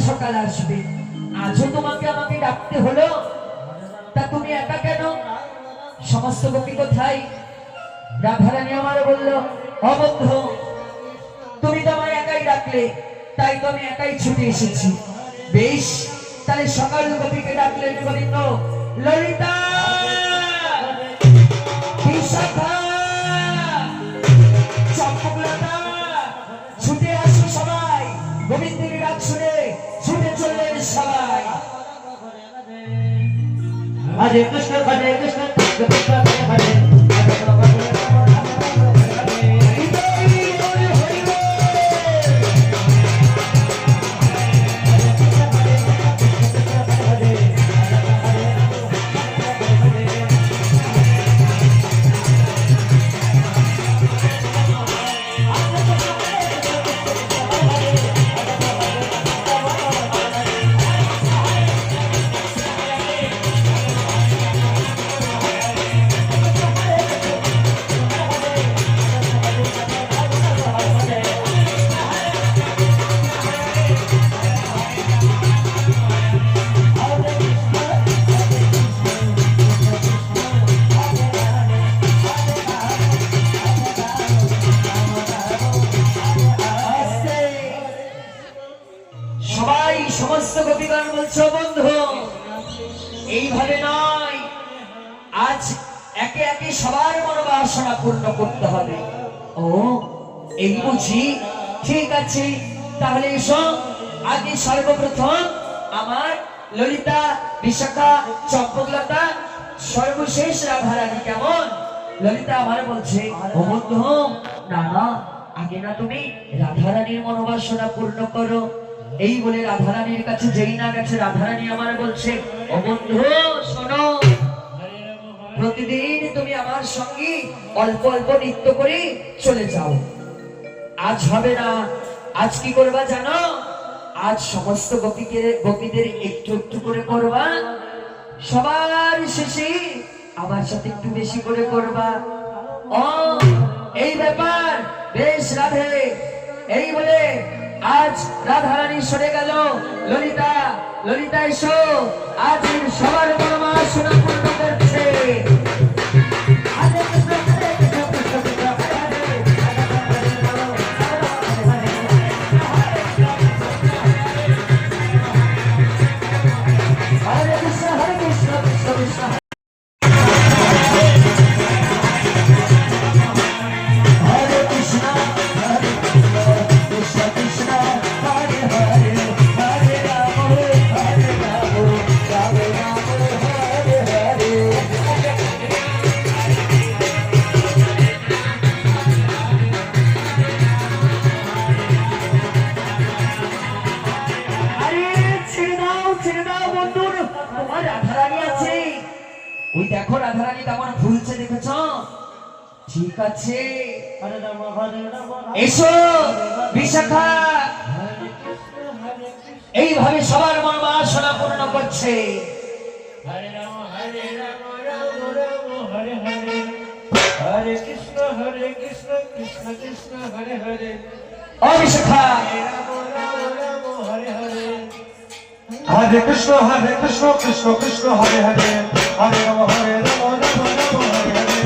সকাল আসবে। আজও তোমাকে আমাকে ডাকতে হলো, তা তুমি একা কেন? সমস্ত গোপী কোথায়? রাধারানী আমার বলল, অবন্ধ তুমি তো আমায় একাই ডাকলে, তাই তো আমি একাই ছুটে এসেছি। বেশ, তাহলে সকাল গোপীকে ডাকলেন গোবিন্দ। ললিতা, বিশাখা, চম্পকলতা, ছুটে আসো সবাই। গোবিন্দের ডাক শুনে ছুটে চললেন সবাই। হরে কৃষ্ণ হরে কৃষ্ণ কৃষ্ণ কৃষ্ণ হরে হরে। সমস্ত গোপীগণ বলছো, বন্ধু এইভাবে নয়, আজ একে একে সবার মনোবাসনা পূর্ণ করতে হবে। ও এই বুঝি, ঠিক আছে, তাহলে এসো। আগে সর্বপ্রথম আমার ললিতা, বিশাখা, চম্পকলতা, সর্বশেষ রাধারানী। কেমন? ললিতা আমার বলছে, ও বন্ধু না না, আগে না তুমি রাধারানীর মনোবাসনা পূর্ণ করো। এই বলে রাধারানীর কাছে যেই না গেছে, রাধারানী আমার বলছে, ও বন্ধু শোনো, প্রতিদিন তুমি আমার সঙ্গে অল্প অল্প নৃত্য করে চলে যাও। আজ হবে না। আজ কি করবা জানো? আজ সমস্ত গোপীদের একটু একটু করে করবা, সবার শেষে আমার সাথে একটু বেশি করে করবা। ও এই ব্যাপার, বেশ রাধে। এই বলে আজ রাধারানী সরে গেল। ললিতা, ললিতা এসো, আজ সবার মনোবাসনা পূর্ণ করছে। হরে কৃষ্ণ হরে কৃষ্ণ কৃষ্ণ কৃষ্ণ ওই দেখো রাধারানী কেমন ভুলছে, দেখেছ? ঠিক আছে, এসো বিশাখা। এইভাবে সবার মনোবাসনা পূর্ণ করছে। হরে রাম হরে রাম রাম রাম হরে হরে, হরে কৃষ্ণ কৃষ্ণ কৃষ্ণ হরে হরে। ও বিশাখা, হরে কৃষ্ণ কৃষ্ণ কৃষ্ণ হরে হরে, হরে রাম হরে রাম রাম রাম হরে হরে।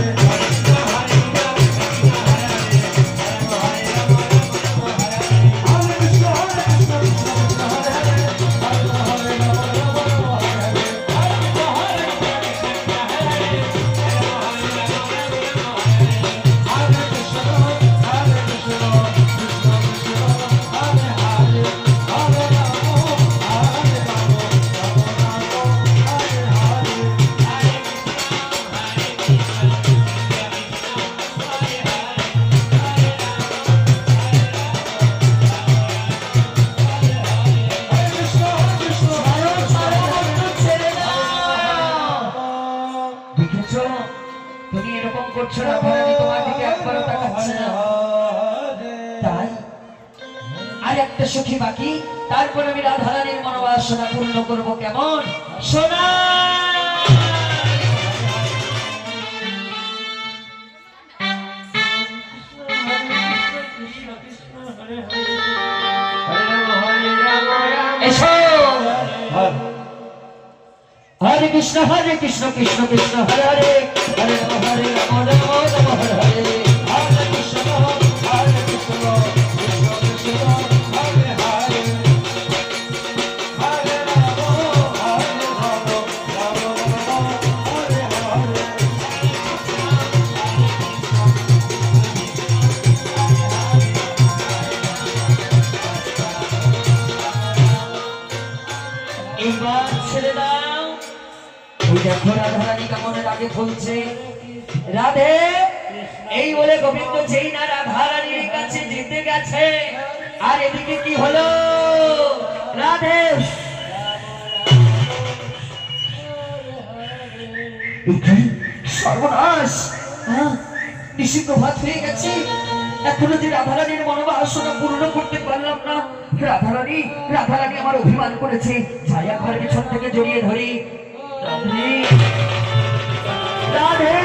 তুমি এরকম করছো, রাধারানী তোমার দিকে একবারও তাকাচ্ছে না। তাই আর একটা সখী বাকি, তারপর আমি রাধারানীর মনোবাসনা পূর্ণ করবো। কেমন? শোনা এসো। Krishna Krishna Krishna Hare Hare Hare Ram Ram Ram Hare Hare Hare Krishna, Hare Krishna, Krishna Krishna, Hare Hare. Hare Rama, Hare Rama, Rama Rama, Hare Hare. এইবার ছেড়ে দাও। ওই দেখো রাধারানী কেমন রাগে বলছে, রাধে এই বলে গোবিন্দ যেই না রাধারানীর কাছে যেতে গেছে, আর এদিকে কি হলো, রাধে সর্বনাশ, নিশি প্রভাত হয়ে গেছে, এখনো যে রাধারানীর মনোবাসনা পূর্ণ করতে পারলাম না। রাধারানী রাধারানী আমার অভিমান করেছে, যাই একবার পিছন থেকে জড়িয়ে ধরি। রাধে রাধে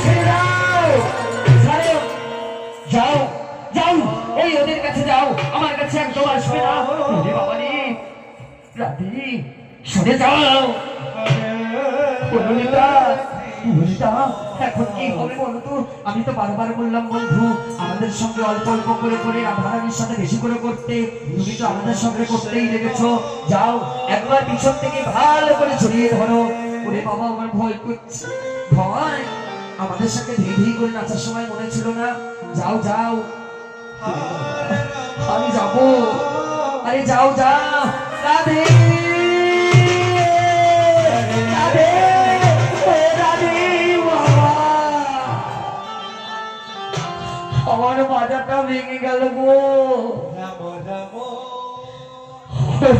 ছেড়ে দাও, ছাড়ো, যাও যাও, ওই ওদের কাছে যাও, আমার কাছে একদম আসবে না। ওরে বাবা রে, রাধে সরে যাও। ললিতা, ললিতা, এখন কি হবে বলো তো? আমি তো বারবার বললাম বন্ধু আমাদের সঙ্গে অল্প অল্প করে করে রাধারানীর সাথে বেশি করে করতে, তুমি তো আমাদের সঙ্গে করতেই লেগেছো। যাও একবার পিছন থেকে ভালো করে জড়িয়ে ধরো। ওরে বাবা আমার ভয় করছে, ভয় আমাদের সাথে ধীরে ধীরে করে নাচার সময় মনে ছিল না? যাও যাও, আমি যাবো, আরে যাও যাও। রাধে রাধে রাধে, বাবা আমার মাথাটা ভেঙে গেল গো। Rama Rama.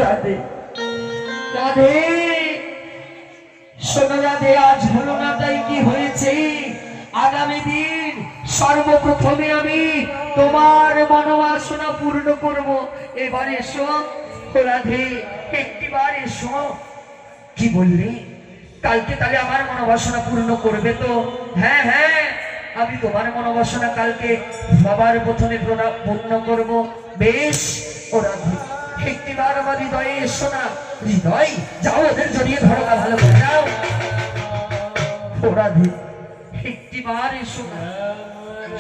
রাধে রাধে, শোনো রাধে, আজ হলো না তাই কি হয়েছে? আগামী দিন সর্বপ্রথমে আমি তোমার মনোবাসনা পূর্ণ করব। এবার এসো রাধে, একটিবার এসো। কি বললে? কালকে তাহলে আমার মনোবাসনা পূর্ণ করবে তো? হ্যাঁ হ্যাঁ, আমি তোমার মনোবাসনা কালকে সবার প্রথমে পূর্ণ করব। বেশ ও রাধে, একটিবার আমার হৃদয়ে এসো না। হৃদয় যাও, ওদের জড়িয়ে ধরো না, ভালো করে যাও। ও রাধে, একটিবার এসো না,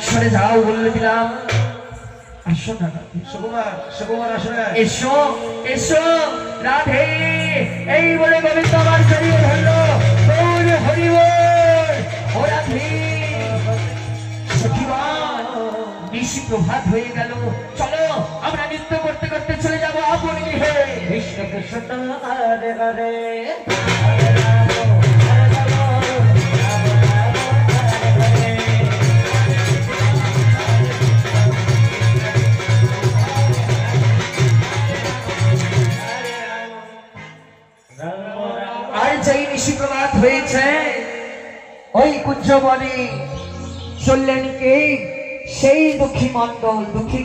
সরে যাও বলে দিলাম। আসো না রাধে, সুকুমার, সুকুমার আসলে। এসো এসো রাধে, এই বলে গোবিন্দ আমার জড়িয়ে ধরলো। বল হরি বল। ও রাধে, সখীগণ, নিশি প্রভাত হয়ে গেল, চলো আমরা নৃত্য করতে করতে চলে যাবো আপন গৃহে। কৃষ্ণ কৃষ্ণ, হরে হরে। আর যেই নিশি প্রভাত হয়েছে, ওই কুঞ্জবনে চললেন কে? সেই দুঃখী মণ্ডল, দুঃখী